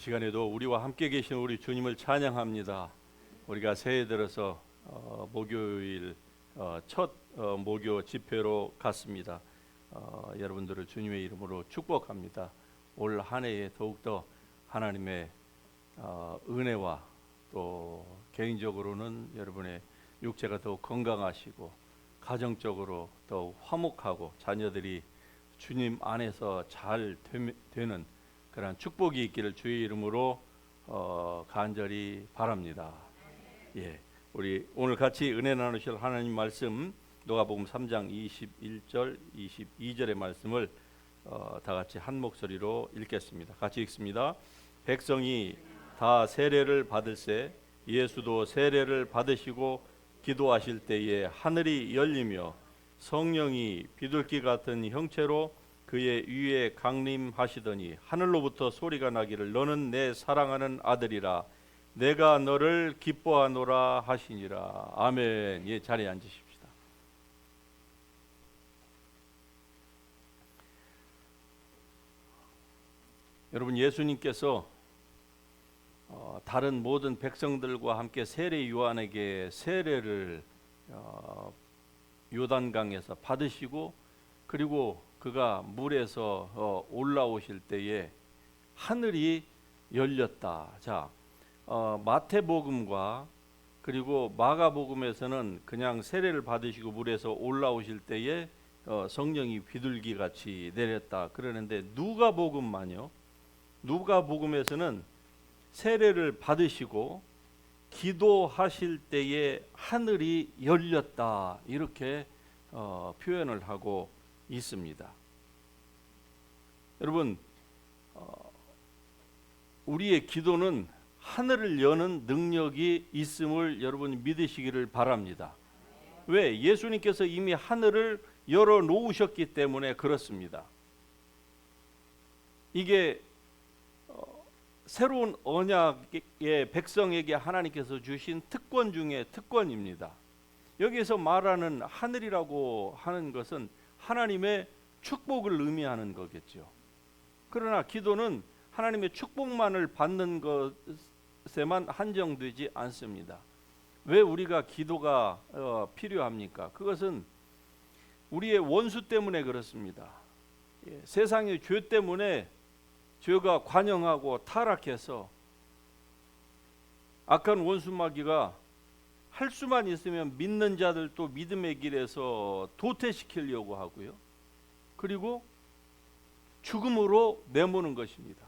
시간에도 우리와 함께 계신 우리 주님을 찬양합니다. 우리가 새해 들어서 목요일 첫 목요 집회로 갔습니다. 여러분들을 주님의 이름으로 축복합니다. 올 한 해에 더욱더 하나님의 은혜와 또 개인적으로는 여러분의 육체가 더욱 건강하시고 가정적으로 더욱 화목하고 자녀들이 주님 안에서 잘 되는 그러한 축복이 있기를 주의 이름으로 간절히 바랍니다. 예, 우리 오늘 같이 은혜 나누실 하나님 말씀 누가복음 3장 21절 22절의 말씀을 다 같이 한 목소리로 읽겠습니다. 같이 읽습니다. 백성이 다 세례를 받을새 예수도 세례를 받으시고 기도하실 때에 하늘이 열리며 성령이 비둘기 같은 형체로 그의 위에 강림하시더니 하늘로부터 소리가 나기를 너는 내 사랑하는 아들이라 내가 너를 기뻐하노라 하시니라. 아멘. 예, 자리에 앉으십시다. 여러분, 예수님께서 다른 모든 백성들과 함께 세례 요한에게 세례를 요단강에서 받으시고 그리고 그가 물에서 올라오실 때에 하늘이 열렸다. 자, 마태복음과 그리고 마가복음에서는 그냥 세례를 받으시고 물에서 올라오실 때에 성령이 비둘기 같이 내렸다 그러는데 누가복음만요. 누가복음에서는 세례를 받으시고 기도하실 때에 하늘이 열렸다 이렇게 표현을 하고 있습니다. 여러분, 우리의 기도는 하늘을 여는 능력이 있음을 여러분이 믿으시기를 바랍니다. 왜? 예수님께서 이미 하늘을 열어 놓으셨기 때문에 그렇습니다. 이게 새로운 언약의 백성에게 하나님께서 주신 특권 중에 특권입니다. 여기에서 말하는 하늘이라고 하는 것은 하나님의 축복을 의미하는 거겠죠. 그러나 기도는 하나님의 축복만을 받는 것에만 한정되지 않습니다. 왜 우리가 기도가 필요합니까? 그것은 우리의 원수 때문에 그렇습니다. 세상의 죄 때문에 죄가 관영하고 타락해서 악한 원수 마귀가 할 수만 있으면 믿는 자들도 믿음의 길에서 도태시키려고 하고요. 그리고 죽음으로 내모는 것입니다.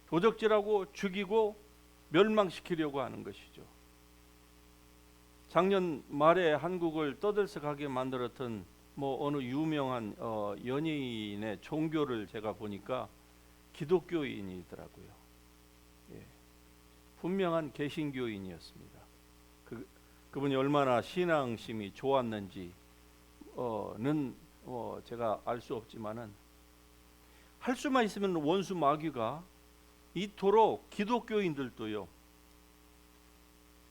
도적질하고 죽이고 멸망시키려고 하는 것이죠. 작년 말에 한국을 떠들썩하게 만들었던 어느 유명한 연예인의 종교를 제가 보니까 기독교인이더라고요. 예, 분명한 개신교인이었습니다. 그분이 얼마나 신앙심이 좋았는지는 제가 알 수 없지만은 할 수만 있으면 원수 마귀가 이토록 기독교인들도요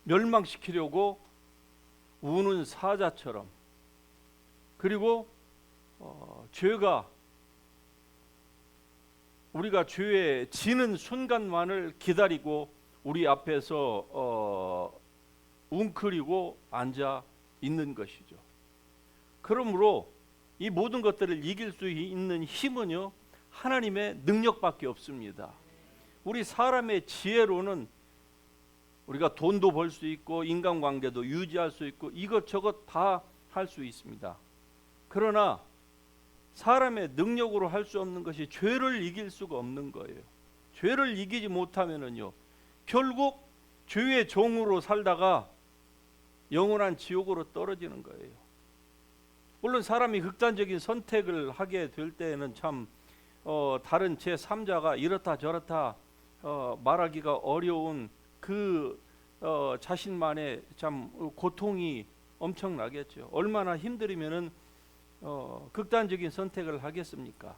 멸망시키려고 우는 사자처럼 그리고 죄가 우리가 죄에 지는 순간만을 기다리고 우리 앞에서 웅크리고 앉아 있는 것이죠. 그러므로 이 모든 것들을 이길 수 있는 힘은요 하나님의 능력밖에 없습니다. 우리 사람의 지혜로는 우리가 돈도 벌 수 있고 인간관계도 유지할 수 있고 이것저것 다 할 수 있습니다. 그러나 사람의 능력으로 할 수 없는 것이 죄를 이길 수가 없는 거예요. 죄를 이기지 못하면은요 결국 죄의 종으로 살다가 영원한 지옥으로 떨어지는 거예요. 물론 사람이 극단적인 선택을 하게 될 때에는 참 다른 제3자가 이렇다 저렇다 말하기가 어려운 그 자신만의 참 고통이 엄청나겠죠. 얼마나 힘들면은 극단적인 선택을 하겠습니까?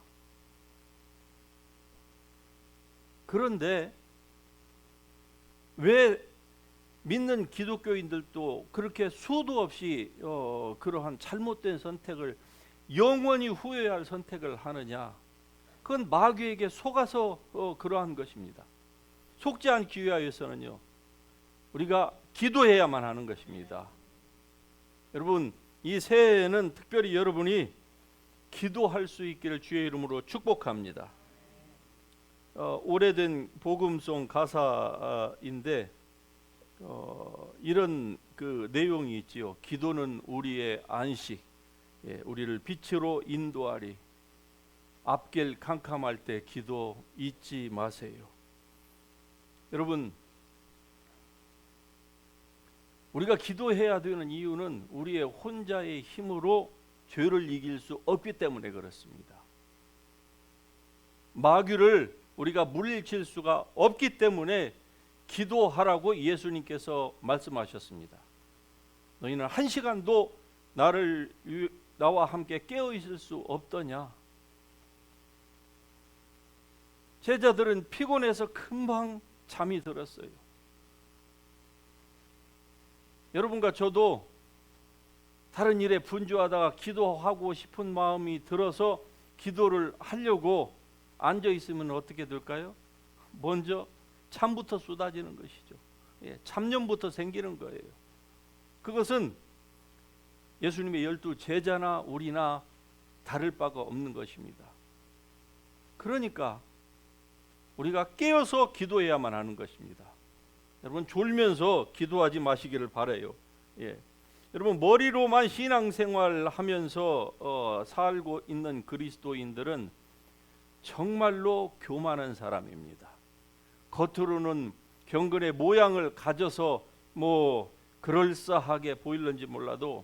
그런데 왜 믿는 기독교인들도 그렇게 수도 없이 그러한 잘못된 선택을 영원히 후회할 선택을 하느냐? 그건 마귀에게 속아서 그러한 것입니다. 속지 않기 위하여서는요, 우리가 기도해야만 하는 것입니다. 여러분, 이 새해에는 특별히 여러분이 기도할 수 있기를 주의 이름으로 축복합니다. 오래된 복음송 가사인데 이런 그 내용이 있지요. 기도는 우리의 안식, 우리를 빛으로 인도하리. 앞길 캄캄할 때 기도 잊지 마세요. 여러분, 우리가 기도해야 되는 이유는 우리의 혼자의 힘으로 죄를 이길 수 없기 때문에 그렇습니다. 마귀를 우리가 물리칠 수가 없기 때문에 기도하라고 예수님께서 말씀하셨습니다. 너희는 한 시간도 나와 함께 깨어 있을 수 없더냐? 제자들은 피곤해서 금방 잠이 들었어요. 여러분과 저도 다른 일에 분주하다가 기도하고 싶은 마음이 들어서 기도를 하려고 앉아 있으면 어떻게 될까요? 먼저 잠부터 쏟아지는 것이죠. 잠념부터 생기는 거예요. 그것은 예수님의 12 제자나 우리나 다를 바가 없는 것입니다. 그러니까 우리가 깨어서 기도해야만 하는 것입니다. 여러분, 졸면서 기도하지 마시기를 바라요. 여러분, 머리로만 신앙생활하면서 살고 있는 그리스도인들은 정말로 교만한 사람입니다. 겉으로는 경건의 모양을 가져서 그럴싸하게 보일는지 몰라도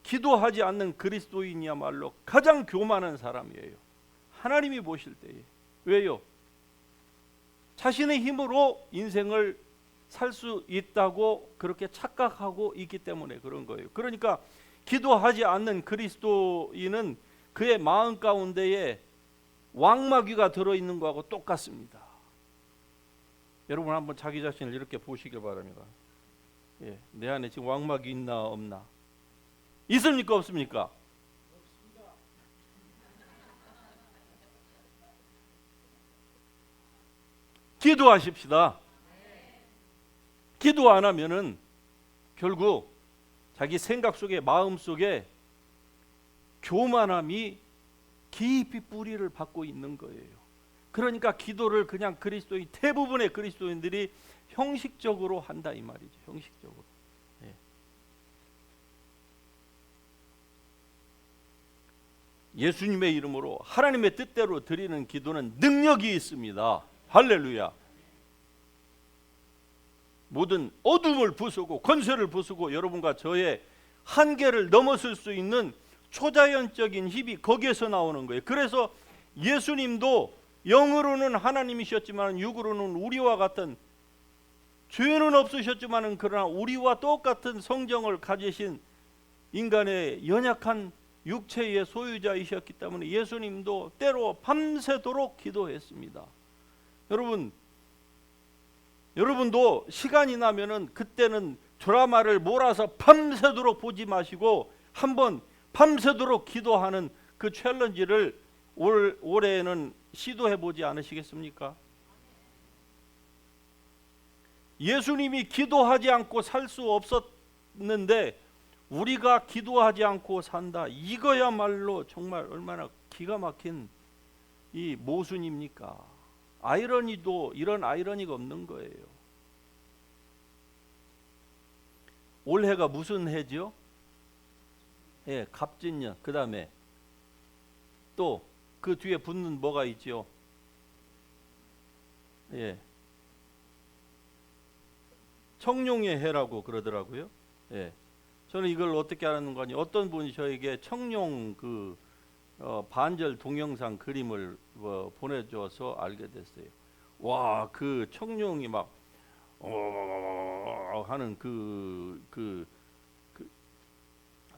기도하지 않는 그리스도인이야말로 가장 교만한 사람이에요. 하나님이 보실 때에. 왜요? 자신의 힘으로 인생을 살 수 있다고 그렇게 착각하고 있기 때문에 그런 거예요. 그러니까 기도하지 않는 그리스도인은 그의 마음 가운데에 왕마귀가 들어있는 거하고 똑같습니다. 여러분, 한번 자기 자신을 이렇게 보시길 바랍니다. 내 안에 지금 왕마귀 있나 없나? 있습니까 없습니까? 기도하십시다. 기도 안 하면은 결국 자기 생각 속에, 마음 속에 교만함이 깊이 뿌리를 받고 있는 거예요. 그러니까 기도를 그냥 대부분의 그리스도인들이 형식적으로 한다 이 말이죠. 형식적으로. 예수님의 이름으로 하나님의 뜻대로 드리는 기도는 능력이 있습니다. 할렐루야. 모든 어둠을 부수고 권세를 부수고 여러분과 저의 한계를 넘어설 수 있는 초자연적인 힘이 거기에서 나오는 거예요. 그래서 예수님도 영으로는 하나님이셨지만 육으로는 우리와 같은, 죄는 없으셨지만 그러나 우리와 똑같은 성정을 가지신 인간의 연약한 육체의 소유자이셨기 때문에 예수님도 때로 밤새도록 기도했습니다. 여러분도 시간이 나면은 그때는 드라마를 몰아서 밤새도록 보지 마시고 한번 밤새도록 기도하는 그 챌린지를 올해에는 시도해 보지 않으시겠습니까? 예수님이 기도하지 않고 살 수 없었는데 우리가 기도하지 않고 산다. 이거야말로 정말 얼마나 기가 막힌 이 모순입니까? 아이러니도 이런 아이러니가 없는 거예요. 올해가 무슨 해죠? 갑진년. 그 다음에 또 그 뒤에 붙는 뭐가 있죠? 청룡의 해라고 그러더라고요. 저는 이걸 어떻게 아는 거니? 어떤 분이 저에게 청룡 반절 동영상 그림을 보내줘서 알게 됐어요. 와, 그 청룡이 막 하는 그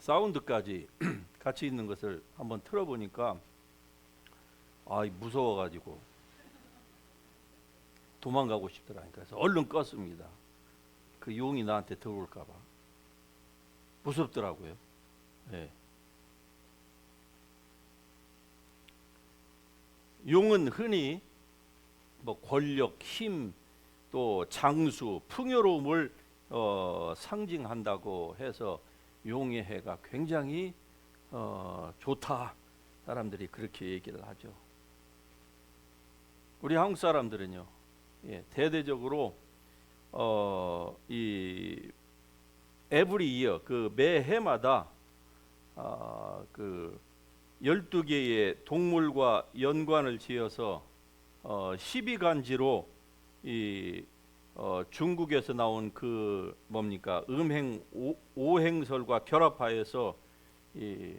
사운드까지 같이 있는 것을 한번 틀어보니까 무서워가지고 도망가고 싶더라니까. 그래서 얼른 껐습니다. 그 용이 나한테 들어올까봐 무섭더라고요. 용은 흔히 뭐 권력, 힘, 또 장수, 풍요로움을 상징한다고 해서 용의 해가 굉장히 좋다. 사람들이 그렇게 얘기를 하죠. 우리 한국 사람들은요, 대대적으로 이 에브리 이어 그 매해마다 그 12개의 동물과 연관을 지어서 12간지로 이 중국에서 나온 그 뭡니까 음행 오행설과 결합하여서 이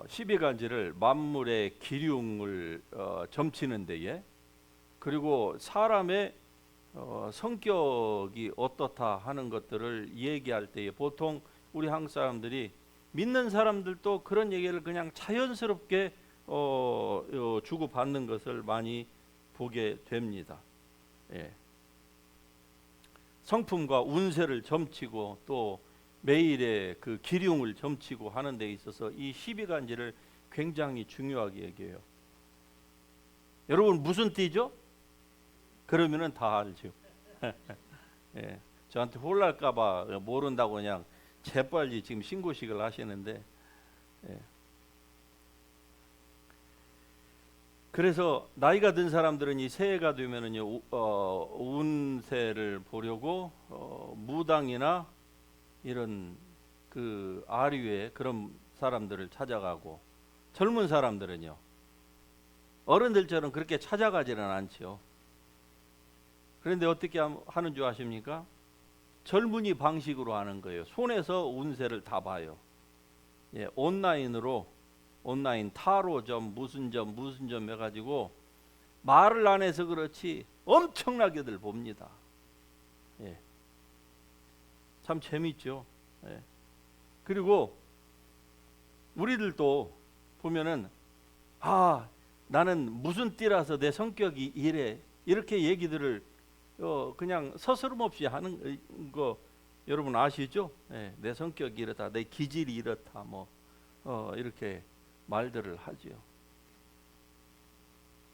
12간지를 만물의 기륭을 점치는 데에, 그리고 사람의 성격이 어떻다 하는 것들을 얘기할 때에 보통 우리 한국 사람들이, 믿는 사람들도 그런 얘기를 그냥 자연스럽게 주고받는 것을 많이 보게 됩니다. 예. 성품과 운세를 점치고 또 매일의 그 기륭을 점치고 하는 데 있어서 이 12간지를 굉장히 중요하게 여겨요. 여러분 무슨 띠죠? 그러면은 다 알죠. 예. 저한테 혼날까봐 모른다고 그냥 재빨리 지금 신고식을 하시는데, 예. 그래서 나이가 든 사람들은 이 새해가 되면은요 운세를 보려고 무당이나 이런 그 아류의 그런 사람들을 찾아가고, 젊은 사람들은요 어른들처럼 그렇게 찾아가지는 않죠. 그런데 어떻게 하는 줄 아십니까? 젊은이 방식으로 하는 거예요. 손에서 운세를 다 봐요. 예, 온라인 타로점 무슨 점 해가지고 말을 안 해서 그렇지 엄청나게들 봅니다. 예. 참 재밌죠. 예. 그리고 우리들도 보면은 나는 무슨 띠라서 내 성격이 이래, 이렇게 얘기들을 그냥 서스럼 없이 하는 거 여러분 아시죠? 예. 내 성격이 이렇다, 내 기질이 이렇다, 뭐 이렇게 말들을 하지요.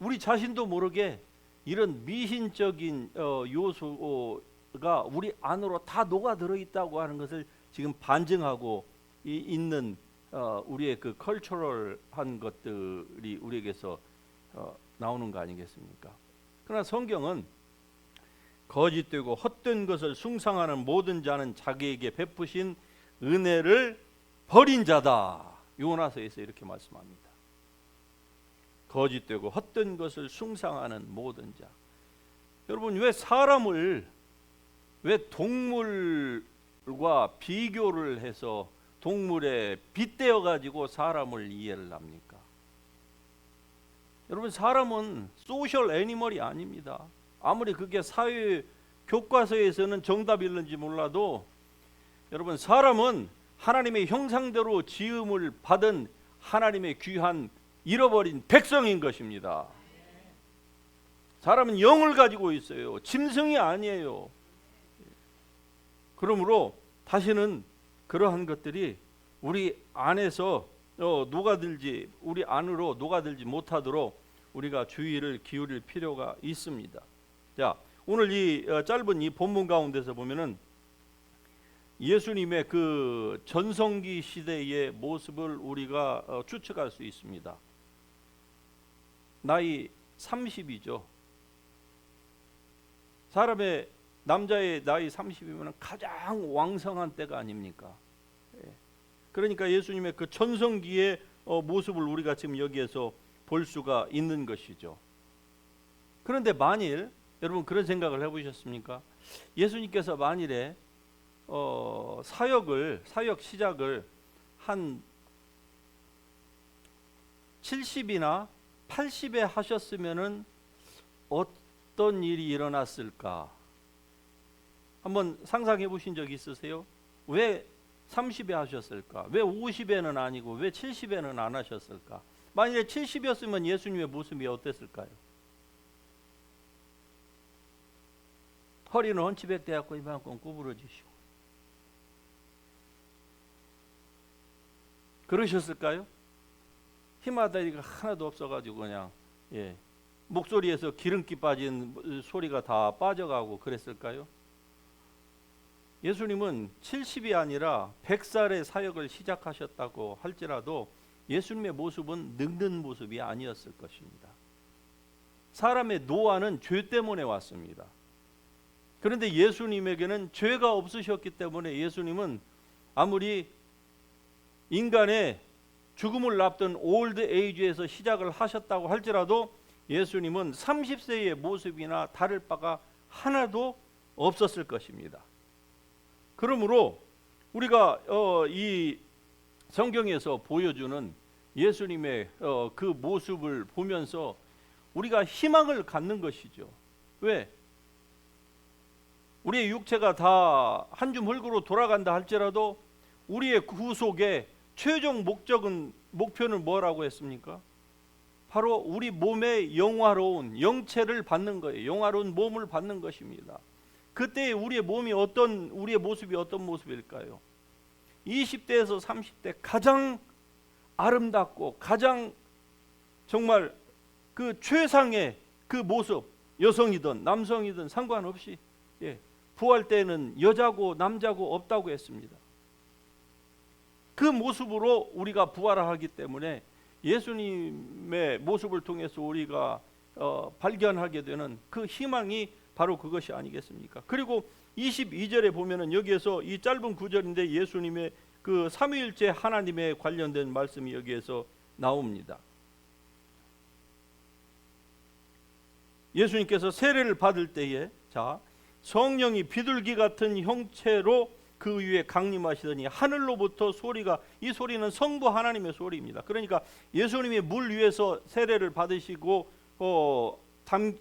우리 자신도 모르게 이런 미신적인 요소가 우리 안으로 다 녹아들어 있다고 하는 것을 지금 반증하고 있는 우리의 그 컬처럴한 것들이 우리에게서 나오는 거 아니겠습니까? 그러나 성경은 거짓되고 헛된 것을 숭상하는 모든 자는 자기에게 베푸신 은혜를 버린 자다. 요나서에서 이렇게 말씀합니다. 거짓되고 헛된 것을 숭상하는 모든 자. 여러분 왜 동물과 비교를 해서 동물에 빗대어 가지고 사람을 이해를 합니까? 여러분 사람은 소셜 애니멀이 아닙니다. 아무리 그게 사회 교과서에서는 정답일는지 몰라도 여러분 사람은 하나님의 형상대로 지음을 받은 하나님의 귀한 잃어버린 백성인 것입니다. 사람은 영을 가지고 있어요. 짐승이 아니에요. 그러므로 다시는 그러한 것들이 우리 안에서 우리 안으로 녹아들지 못하도록 우리가 주의를 기울일 필요가 있습니다. 자, 오늘 이 짧은 이 본문 가운데서 보면은 예수님의 그 전성기 시대의 모습을 우리가 추측할 수 있습니다. 나이 30이죠. 남자의 나이 30이면 가장 왕성한 때가 아닙니까? 그러니까 예수님의 그 전성기의 모습을 우리가 지금 여기에서 볼 수가 있는 것이죠. 그런데 만일 여러분 그런 생각을 해보셨습니까? 예수님께서 만일에 사역 시작을 한 70이나 80에 하셨으면은 어떤 일이 일어났을까? 한번 상상해 보신 적 있으세요? 왜 30에 하셨을까? 왜 50에는 아니고 왜 70에는 안 하셨을까? 만일에 70이었으면 예수님의 모습이 어땠을까요? 허리는 헌치백 돼갖고 이만큼 구부러지시고 그러셨을까요? 힘하다리가 하나도 없어가지고 그냥 목소리에서 기름기 빠진 소리가 다 빠져가고 그랬을까요? 예수님은 70이 아니라 100살의 사역을 시작하셨다고 할지라도 예수님의 모습은 늙는 모습이 아니었을 것입니다. 사람의 노화는 죄 때문에 왔습니다. 그런데 예수님에게는 죄가 없으셨기 때문에 예수님은 아무리 인간의 죽음을 앞둔 올드 에이지에서 시작을 하셨다고 할지라도 예수님은 30세의 모습이나 다를 바가 하나도 없었을 것입니다. 그러므로 우리가 이 성경에서 보여주는 예수님의 그 모습을 보면서 우리가 희망을 갖는 것이죠. 왜? 우리의 육체가 다 한 줌 흙으로 돌아간다 할지라도 우리의 구속의 최종 목표는 뭐라고 했습니까? 바로 우리 몸의 영화로운 영체를 받는 거예요. 영화로운 몸을 받는 것입니다. 그때 우리의 모습이 어떤 모습일까요? 20대에서 30대 가장 아름답고 가장 정말 그 최상의 그 모습, 여성이든 남성이든 상관없이 부활 때는 여자고 남자고 없다고 했습니다. 그 모습으로 우리가 부활을 하기 때문에 예수님의 모습을 통해서 우리가 발견하게 되는 그 희망이 바로 그것이 아니겠습니까? 그리고 22절에 보면은 여기에서 이 짧은 구절인데 예수님의 그 삼위일체 하나님에 관련된 말씀이 여기에서 나옵니다. 예수님께서 세례를 받을 때에 성령이 비둘기 같은 형체로 그 위에 강림하시더니 하늘로부터 소리가, 이 소리는 성부 하나님의 소리입니다. 그러니까 예수님이 물 위에서 세례를 받으시고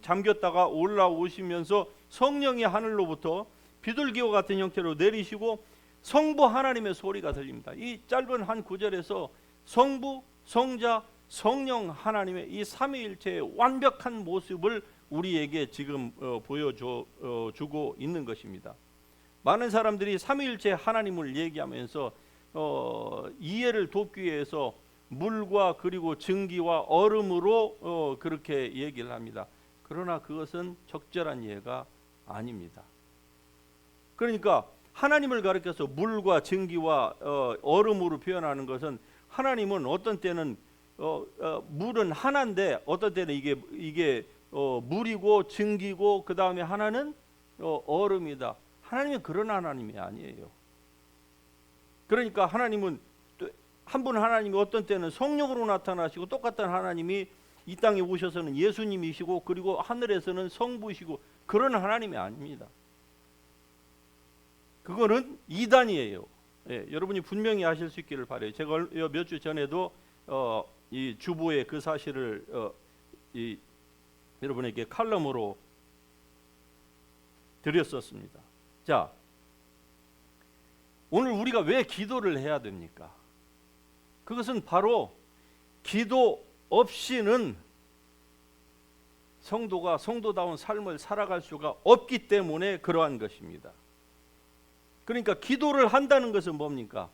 잠겼다가 올라오시면서 성령이 하늘로부터 비둘기와 같은 형태로 내리시고 성부 하나님의 소리가 들립니다. 이 짧은 한 구절에서 성부, 성자, 성령 하나님의 이 삼위일체의 완벽한 모습을 우리에게 지금 보여주고 있는 것입니다. 많은 사람들이 삼위일체 하나님을 얘기하면서 이해를 돕기 위해서 물과 그리고 증기와 얼음으로 그렇게 얘기를 합니다. 그러나 그것은 적절한 이해가 아닙니다. 그러니까 하나님을 가리켜서 물과 증기와 얼음으로 표현하는 것은 하나님은 어떤 때는 물은 하나인데 어떤 때는 이게 물이고 증기고 그 다음에 하나는 얼음이다. 하나님은 그런 하나님이 아니에요. 그러니까 하나님은 한 분 하나님이 어떤 때는 성령으로 나타나시고 똑같은 하나님이 이 땅에 오셔서는 예수님이시고 그리고 하늘에서는 성부이시고 그런 하나님이 아닙니다. 그거는 이단이에요. 여러분이 분명히 아실 수 있기를 바라요. 제가 몇 주 전에도 이 주보의 그 사실을 여러분에게 칼럼으로 드렸었습니다. 자, 오늘 우리가 왜 기도를 해야 됩니까? 그것은 바로 기도 없이는 성도가 성도다운 삶을 살아갈 수가 없기 때문에 그러한 것입니다. 그러니까 기도를 한다는 것은 뭡니까?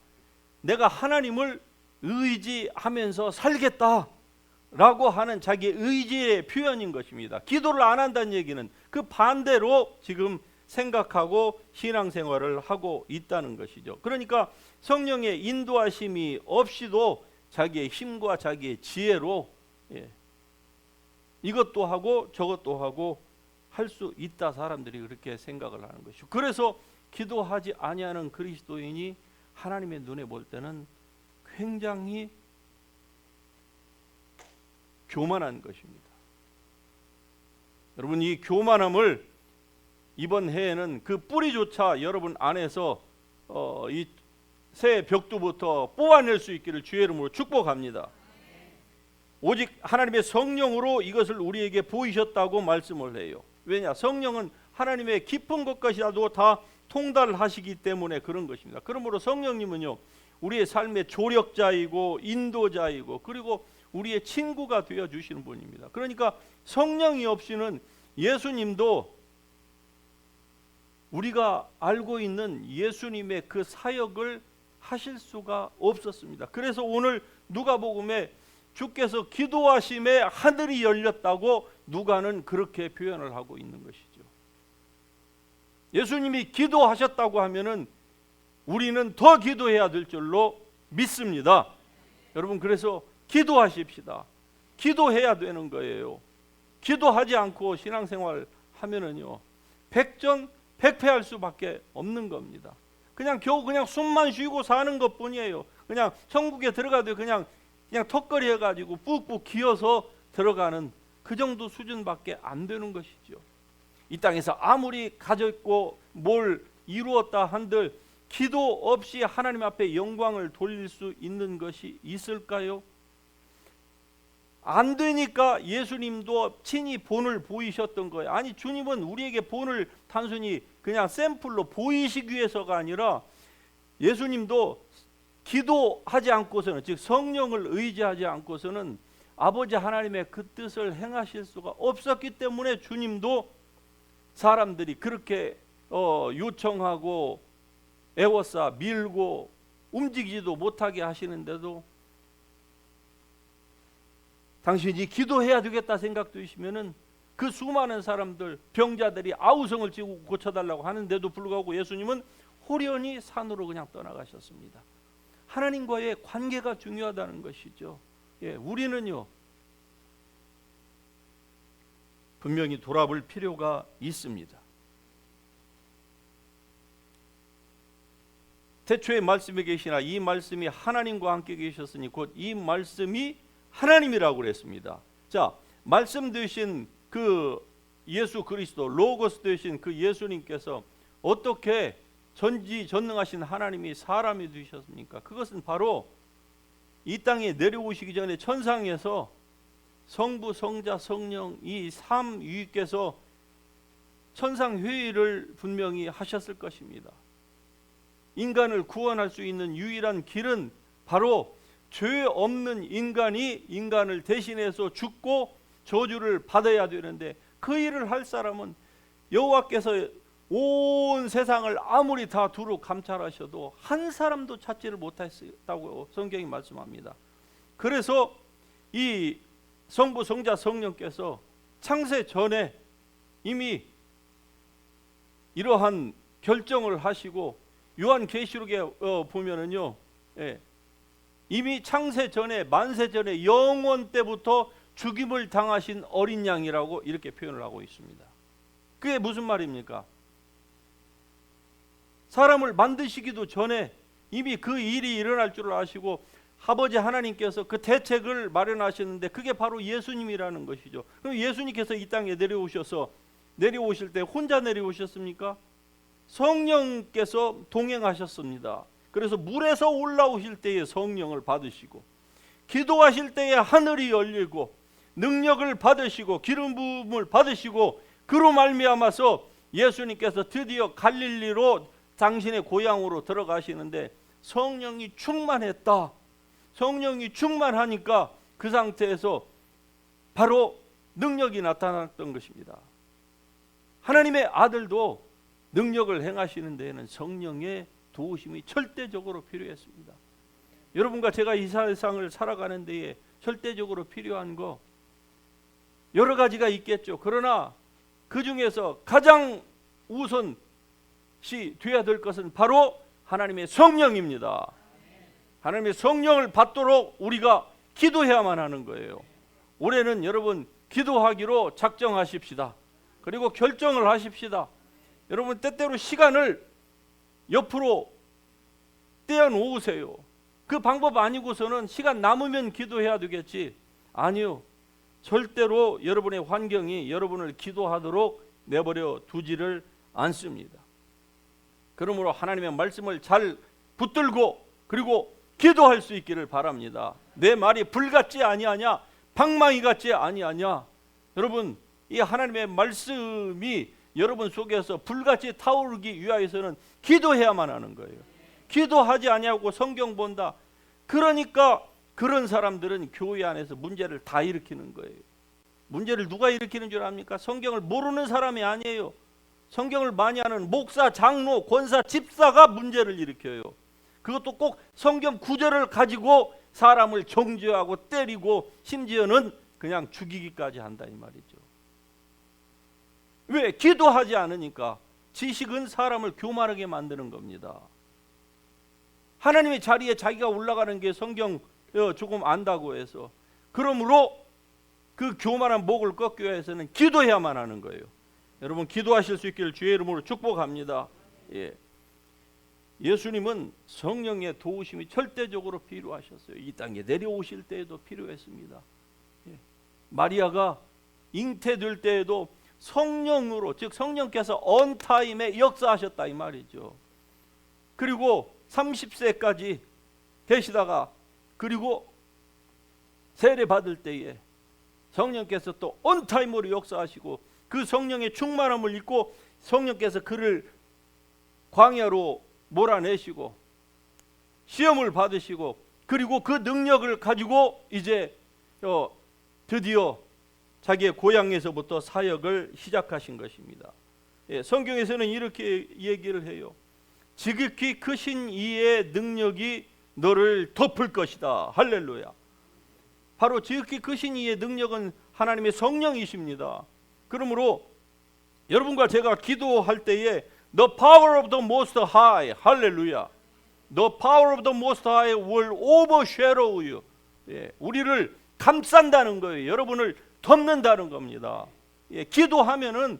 내가 하나님을 의지하면서 살겠다라고 하는 자기의 의지의 표현인 것입니다. 기도를 안 한다는 얘기는 그 반대로 지금 생각하고 신앙생활을 하고 있다는 것이죠. 그러니까 성령의 인도하심이 없이도 자기의 힘과 자기의 지혜로 이것도 하고 저것도 하고 할 수 있다, 사람들이 그렇게 생각을 하는 것이죠. 그래서 기도하지 아니하는 그리스도인이 하나님의 눈에 볼 때는 굉장히 교만한 것입니다. 여러분, 이 교만함을 이번 해에는 그 뿌리조차 여러분 안에서 이 새 벽두부터 뽑아낼 수 있기를 주의 이름으로 축복합니다. 오직 하나님의 성령으로 이것을 우리에게 보이셨다고 말씀을 해요. 왜냐? 성령은 하나님의 깊은 것까지라도 다 통달하시기 때문에 그런 것입니다. 그러므로 성령님은요, 우리의 삶의 조력자이고 인도자이고 그리고 우리의 친구가 되어 주시는 분입니다. 그러니까 성령이 없이는 예수님도 우리가 알고 있는 예수님의 그 사역을 하실 수가 없었습니다. 그래서 오늘 누가복음에 주께서 기도하심에 하늘이 열렸다고 누가는 그렇게 표현을 하고 있는 것이죠. 예수님이 기도하셨다고 하면은 우리는 더 기도해야 될 줄로 믿습니다. 여러분, 그래서 기도하십시다. 기도해야 되는 거예요. 기도하지 않고 신앙생활 하면은요, 백전백패할 수밖에 없는 겁니다. 겨우 숨만 쉬고 사는 것뿐이에요. 천국에 들어가도 그냥 턱걸이 해가지고 뿍뿍 기어서 들어가는 그 정도 수준밖에 안 되는 것이죠. 이 땅에서 아무리 가졌고 뭘 이루었다 한들 기도 없이 하나님 앞에 영광을 돌릴 수 있는 것이 있을까요? 안 되니까 예수님도 친히 본을 보이셨던 거예요. 아니, 주님은 우리에게 본을 단순히 그냥 샘플로 보이시기 위해서가 아니라 예수님도 기도하지 않고서는, 즉 성령을 의지하지 않고서는 아버지 하나님의 그 뜻을 행하실 수가 없었기 때문에 주님도 사람들이 그렇게 요청하고 애워싸 밀고 움직이지도 못하게 하시는데도 당신이 기도해야 되겠다 생각되시면은 그 수많은 사람들, 병자들이 아우성을 지고 고쳐달라고 하는데도 불구하고 예수님은 호련히 산으로 그냥 떠나가셨습니다. 하나님과의 관계가 중요하다는 것이죠. 우리는요, 분명히 돌아볼 필요가 있습니다. 태초에 말씀에 계시나 이 말씀이 하나님과 함께 계셨으니 곧 이 말씀이 하나님이라고 그랬습니다. 자, 말씀 되신 그 예수 그리스도, 로고스 되신 그 예수님께서 어떻게 전지전능하신 하나님이 사람이 되셨습니까? 그것은 바로 이 땅에 내려오시기 전에 천상에서 성부, 성자, 성령 이 삼위께서 천상회의를 분명히 하셨을 것입니다. 인간을 구원할 수 있는 유일한 길은 바로 죄 없는 인간이 인간을 대신해서 죽고 저주를 받아야 되는데, 그 일을 할 사람은 여호와께서 온 세상을 아무리 다 두루 감찰하셔도 한 사람도 찾지를 못했다고 성경이 말씀합니다. 그래서 이 성부, 성자, 성령께서 창세 전에 이미 이러한 결정을 하시고, 요한계시록에 보면은요, 이미 창세 전에, 만세 전에 영원 때부터 죽임을 당하신 어린 양이라고 이렇게 표현을 하고 있습니다. 그게 무슨 말입니까? 사람을 만드시기도 전에 이미 그 일이 일어날 줄 아시고 아버지 하나님께서 그 대책을 마련하셨는데, 그게 바로 예수님이라는 것이죠. 그럼 예수님께서 이 땅에 내려오실 때 혼자 내려오셨습니까? 성령께서 동행하셨습니다. 그래서 물에서 올라오실 때에 성령을 받으시고, 기도하실 때에 하늘이 열리고 능력을 받으시고 기름 부음을 받으시고, 그로 말미암아서 예수님께서 드디어 갈릴리로 당신의 고향으로 들어가시는데 성령이 충만했다. 성령이 충만하니까 그 상태에서 바로 능력이 나타났던 것입니다. 하나님의 아들도 능력을 행하시는 데에는 성령의 도우심이 절대적으로 필요했습니다. 여러분과 제가 이 세상을 살아가는 데에 절대적으로 필요한 거 여러 가지가 있겠죠. 그러나 그 중에서 가장 우선시 되어야 될 것은 바로 하나님의 성령입니다. 하나님의 성령을 받도록 우리가 기도해야만 하는 거예요. 올해는 여러분 기도하기로 작정하십시다. 그리고 결정을 하십시다. 여러분 때때로 시간을 옆으로 떼어놓으세요. 그 방법 아니고서는 시간 남으면 기도해야 되겠지. 아니요. 절대로 여러분의 환경이 여러분을 기도하도록 내버려 두지를 않습니다. 그러므로 하나님의 말씀을 잘 붙들고 그리고 기도할 수 있기를 바랍니다. 내 말이 불 같지 아니하냐, 방망이 같지 아니하냐. 여러분, 이 하나님의 말씀이 여러분 속에서 불같이 타오르기 위하여서는 기도해야만 하는 거예요. 기도하지 아니하고 성경 본다. 그러니까 그런 사람들은 교회 안에서 문제를 다 일으키는 거예요. 문제를 누가 일으키는 줄 압니까? 성경을 모르는 사람이 아니에요. 성경을 많이 아는 목사, 장로, 권사, 집사가 문제를 일으켜요. 그것도 꼭 성경 구절을 가지고 사람을 정죄하고 때리고 심지어는 그냥 죽이기까지 한다 이 말이죠. 왜? 기도하지 않으니까. 지식은 사람을 교만하게 만드는 겁니다. 하나님의 자리에 자기가 올라가는 게 성경 조금 안다고 해서, 그러므로 그 교만한 목을 꺾기 위해서는 기도해야만 하는 거예요. 여러분 기도하실 수 있기를 주의 이름으로 축복합니다. 예. 예수님은 성령의 도우심이 절대적으로 필요하셨어요. 이 땅에 내려오실 때에도 필요했습니다. 예. 마리아가 잉태될 때에도 성령으로, 즉 성령께서 언타임에 역사하셨다 이 말이죠. 그리고 30세까지 되시다가 그리고 세례 받을 때에 성령께서 또 언타임으로 역사하시고 그 성령의 충만함을 입고 성령께서 그를 광야로 몰아내시고 시험을 받으시고 그리고 그 능력을 가지고 이제 드디어 자기의 고향에서부터 사역을 시작하신 것입니다. 예, 성경에서는 이렇게 얘기를 해요. 지극히 크신 이의 능력이 너를 덮을 것이다. 할렐루야. 바로 지극히 크신 이의 능력은 하나님의 성령이십니다. 그러므로 여러분과 제가 기도할 때에 The power of the most high, 할렐루야. The power of the most high will overshadow you. 예, 우리를 감싼다는 거예요. 여러분을 덮는다는 겁니다. 예, 기도하면은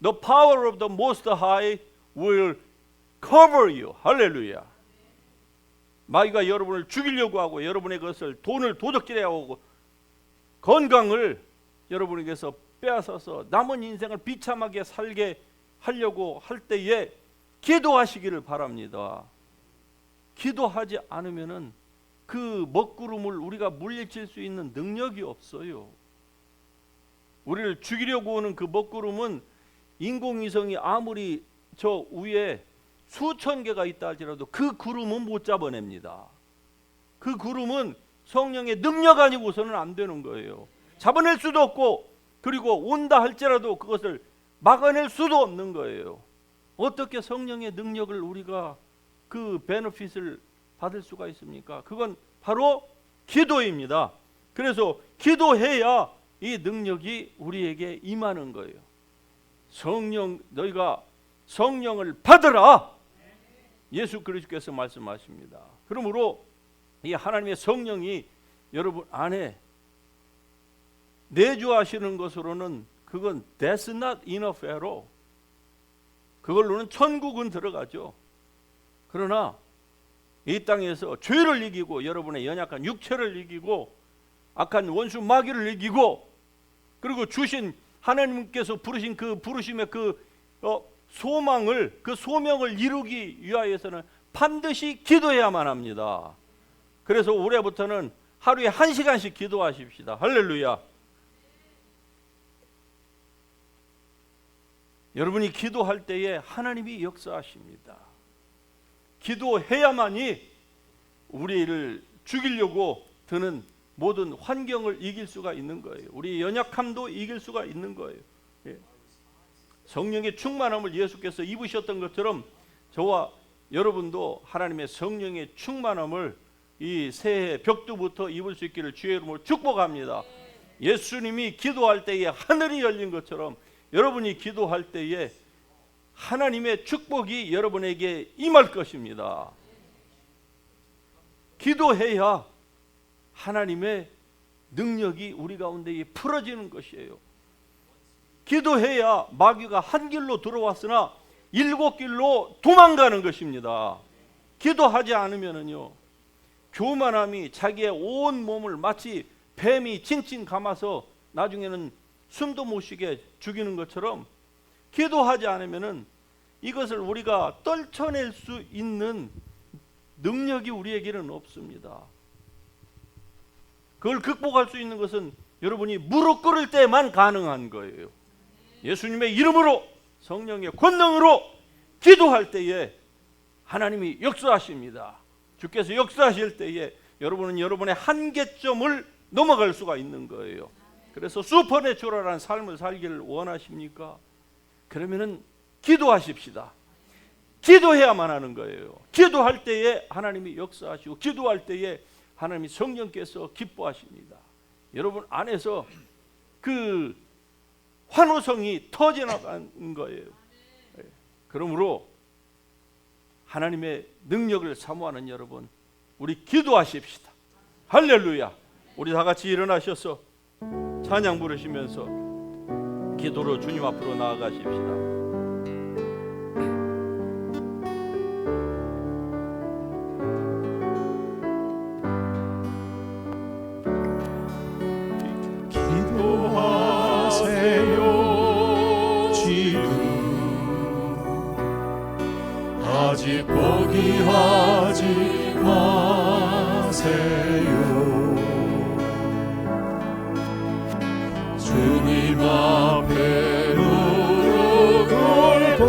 The power of the most high will cover you. 할렐루야. 마귀가 여러분을 죽이려고 하고 여러분의 것을 돈을 도둑질해야 하고 건강을 여러분에게서 빼앗아서 남은 인생을 비참하게 살게 하려고 할 때에 기도하시기를 바랍니다. 기도하지 않으면은 그 먹구름을 우리가 물리칠 수 있는 능력이 없어요. 우리를 죽이려고 오는 그 먹구름은 인공위성이 아무리 저 위에 수천 개가 있다 할지라도 그 구름은 못 잡아냅니다. 그 구름은 성령의 능력 아니고서는 안 되는 거예요. 잡아낼 수도 없고 그리고 온다 할지라도 그것을 막아낼 수도 없는 거예요. 어떻게 성령의 능력을 우리가 그 베너핏을 받을 수가 있습니까? 그건 바로 기도입니다. 그래서 기도해야 이 능력이 우리에게 임하는 거예요. 너희가 성령을 받으라. 예수 그리스도께서 말씀하십니다. 그러므로 이 하나님의 성령이 여러분 안에 내주하시는 것으로는 그건 that's not enough at all. 그걸로는 천국은 들어가죠. 그러나 이 땅에서 죄를 이기고 여러분의 연약한 육체를 이기고 악한 원수 마귀를 이기고 그리고 주신 하나님께서 부르신 그 부르심의 그 소망을 그 소명을 이루기 위하여서는 반드시 기도해야만 합니다. 그래서 올해부터는 하루에 1시간씩 기도하십시다. 할렐루야. 여러분이 기도할 때에 하나님이 역사하십니다. 기도해야만이 우리를 죽이려고 드는 모든 환경을 이길 수가 있는 거예요. 우리 연약함도 이길 수가 있는 거예요. 예. 성령의 충만함을 예수께서 입으셨던 것처럼 저와 여러분도 하나님의 성령의 충만함을 이 새해 벽두부터 입을 수 있기를 주의 이름으로 축복합니다. 예수님이 기도할 때에 하늘이 열린 것처럼 여러분이 기도할 때에 하나님의 축복이 여러분에게 임할 것입니다. 기도해야 하나님의 능력이 우리 가운데 풀어지는 것이에요. 기도해야 마귀가 한 길로 들어왔으나 7길로 도망가는 것입니다. 기도하지 않으면요, 교만함이 자기의 온 몸을 마치 뱀이 칭칭 감아서 나중에는 숨도 못 쉬게 죽이는 것처럼 기도하지 않으면은 이것을 우리가 떨쳐낼 수 있는 능력이 우리에게는 없습니다. 그걸 극복할 수 있는 것은 여러분이 무릎 꿇을 때만 가능한 거예요. 예수님의 이름으로 성령의 권능으로 기도할 때에 하나님이 역사하십니다. 주께서 역사하실 때에 여러분은 여러분의 한계점을 넘어갈 수가 있는 거예요. 그래서 슈퍼내추럴한 삶을 살기를 원하십니까? 그러면은 기도하십시다. 기도해야만 하는 거예요. 기도할 때에 하나님이 역사하시고 기도할 때에 하나님이 성령께서 기뻐하십니다. 여러분 안에서 그 환호성이 터져나간 거예요. 그러므로 하나님의 능력을 사모하는 여러분, 우리 기도하십시다. 할렐루야. 우리 다 같이 일어나셔서 찬양 부르시면서 기도로 주님 앞으로 나아가십시다. 아직 포기하지 마세요. 주님 앞에 무릎 꿇고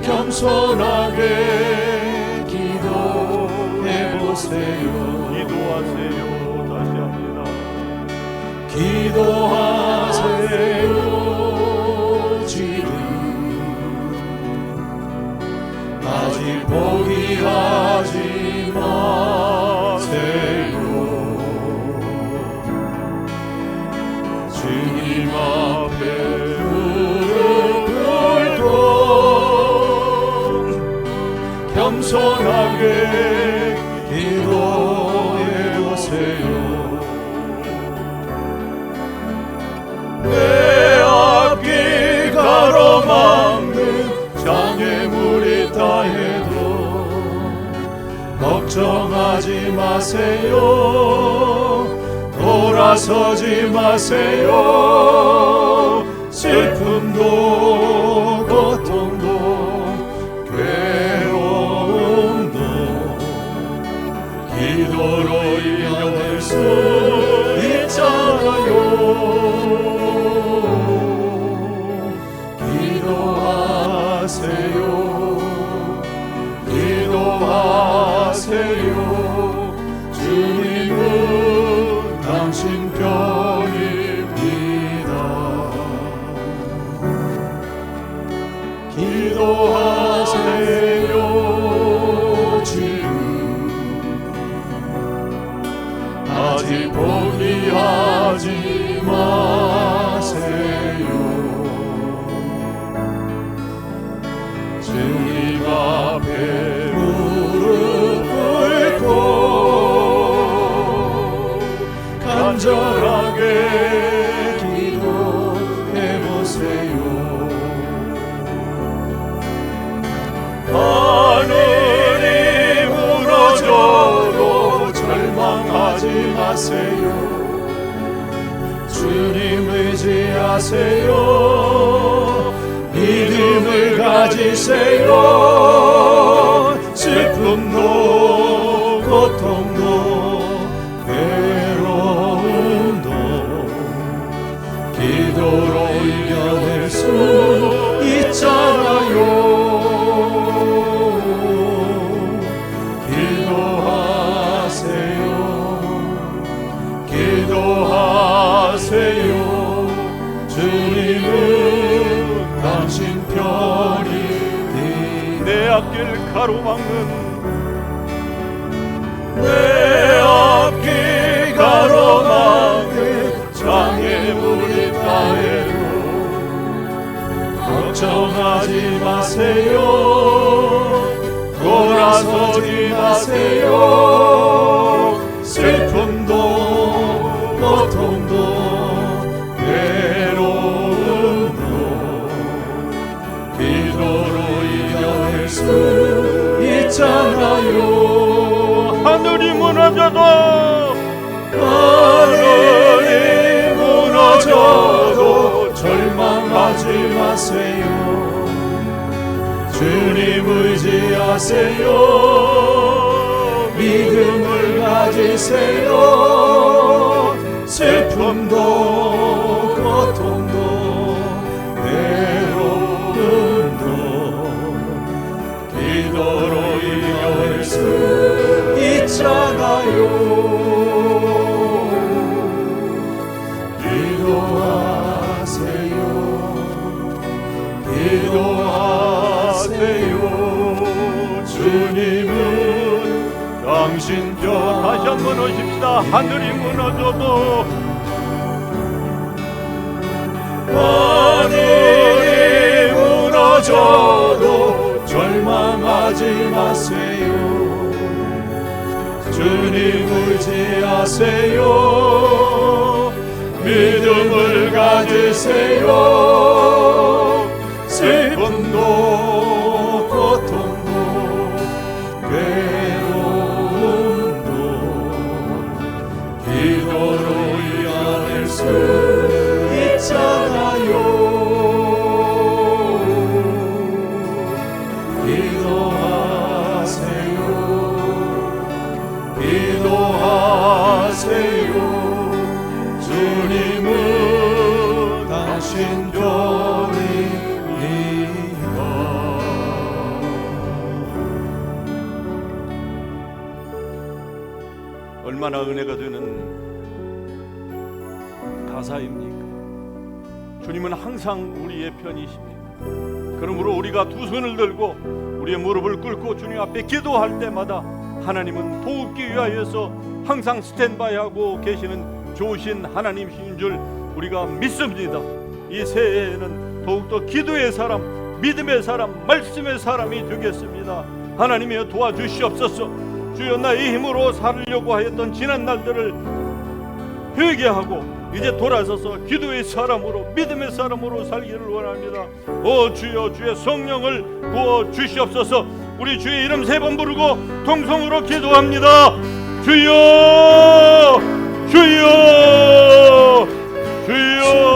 겸손하게 기도해 보세요. 기도하세요. 다시 합니다. 기도하세요. 아직 포기하지 마세요. 주님 앞에 무릎 꿇고 겸손하게 기도해 보세요. 내 앞길 가로막는 장애물이 있다 해도 걱정하지 마세요. 돌아서지 마세요. 슬픔도 고통도 괴로움도 기도로 이겨낼 수 있잖아요. 기도하세요. 기도하세요. 주님은 당신 편입니다. 기도하세요. 지금 아직 포기하지 마세요. 주님 앞에 무릎 꿇고 간절하게 기도해 보세요. 하늘이 무너져도 절망하지 마세요. 주님 의지하세요. 믿음을 가지세요. 슬픔도 고통도 괴로움도 기도로 이겨낼 수 있잖아요. 기도하세요. 기도하세요. 주님은 당신 편이 내 앞길 가로막는 내 앞길 가로막는 장애물이 있다 해도 걱정하지 마세요. 돌아서지 마세요. 슬픔도 고통도 괴로움도 기도로 이겨낼 수 있잖아요. 하늘이 무너져도 하늘이 무너져도 절망하지 마세요. 주님 의지하세요. 믿음을 가지세요. 슬픔도 고통도 괴로움도 기도로 이겨낼 수 있잖아요. 기도하세요. 기도하세요. 주님은 당신 편 다시 한번 오십시다. 하늘이 무너져도 하늘이 무너져도 절망하지 마세요. 주님 의지하세요. 믿음을 가지세요. 슬픔도 고통도 괴로움도 기도로 이겨낼 수 있잖아요. 기도하세요. 기도하세요. 주님은 당신 편입니다. 얼마나 은혜가 되는 가사입니까? 주님은 항상 우리의 편이십니다. 그러므로 우리가 두 손을 들고 우리의 무릎을 꿇고 주님 앞에 기도할 때마다 하나님은 도우기 위하여서 항상 스탠바이하고 계시는 좋으신 하나님이신 줄 우리가 믿습니다. 이 새해에는 더욱더 기도의 사람, 믿음의 사람, 말씀의 사람이 되겠습니다. 하나님이여 도와주시옵소서. 주여 나의 힘으로 살려고 하였던 지난 날들을 회개하고 이제 돌아서서 기도의 사람으로 믿음의 사람으로 살기를 원합니다. 오 주여, 주의 성령을 부어 주시옵소서. 우리 주의 이름 3번 부르고 통성으로 기도합니다. 주여, 주여, 주여.